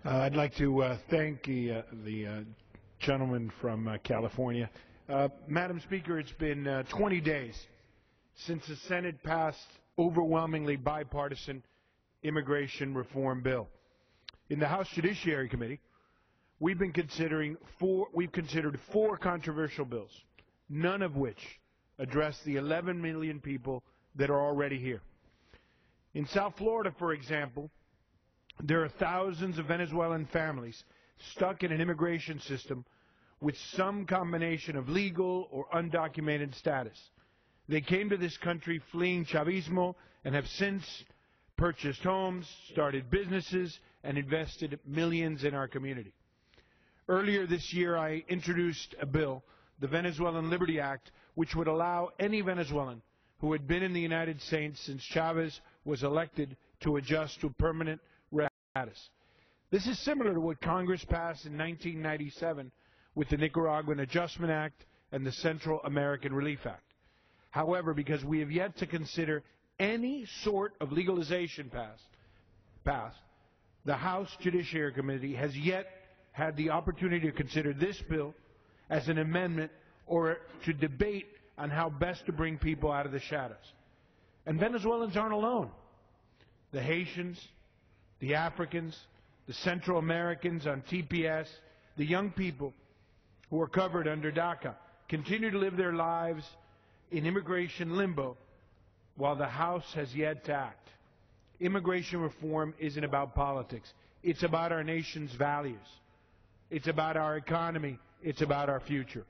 I'd like to thank the gentleman from California. Madam Speaker, it's been 20 days since the Senate passed overwhelmingly bipartisan immigration reform bill. In the House Judiciary Committee, we've considered four controversial bills, none of which address the 11 million people that are already here. In South Florida, for example, there are thousands of Venezuelan families stuck in an immigration system with some combination of legal or undocumented status. They came to this country fleeing Chavismo and have since purchased homes, started businesses, and invested millions in our community. Earlier this year, I introduced a bill, the Venezuelan Liberty Act, which would allow any Venezuelan who had been in the United States since Chavez was elected to adjust to permanent status. This is similar to what Congress passed in 1997 with the Nicaraguan Adjustment Act and the Central American Relief Act. However, because we have yet to consider any sort of legalization passed, the House Judiciary Committee has yet had the opportunity to consider this bill as an amendment or to debate on how best to bring people out of the shadows. And Venezuelans aren't alone. The Haitians, the Africans, the Central Americans on TPS, the young people who are covered under DACA continue to live their lives in immigration limbo while the House has yet to act. Immigration reform isn't about politics. It's about our nation's values. It's about our economy. It's about our future.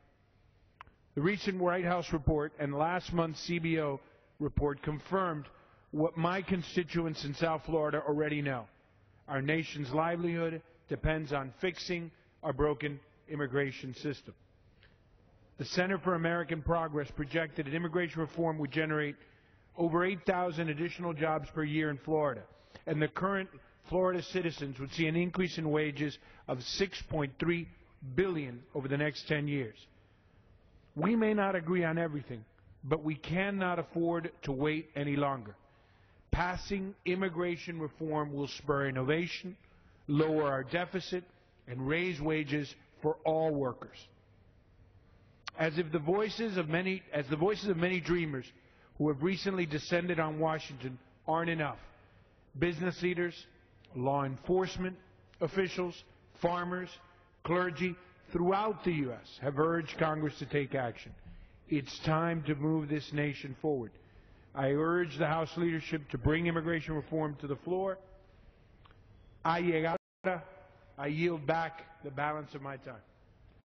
The recent White House report and last month's CBO report confirmed what my constituents in South Florida already know. Our nation's livelihood depends on fixing our broken immigration system. The Center for American Progress projected that immigration reform would generate over 8,000 additional jobs per year in Florida, and the current Florida citizens would see an increase in wages of $6.3 billion over the next 10 years. We may not agree on everything, but we cannot afford to wait any longer. Passing immigration reform will spur innovation, lower our deficit, and raise wages for all workers. As the voices of many dreamers who have recently descended on Washington aren't enough, business leaders, law enforcement officials, farmers, clergy throughout the U.S. have urged Congress to take action. It's time to move this nation forward. I urge the House leadership to bring immigration reform to the floor. I yield back the balance of my time.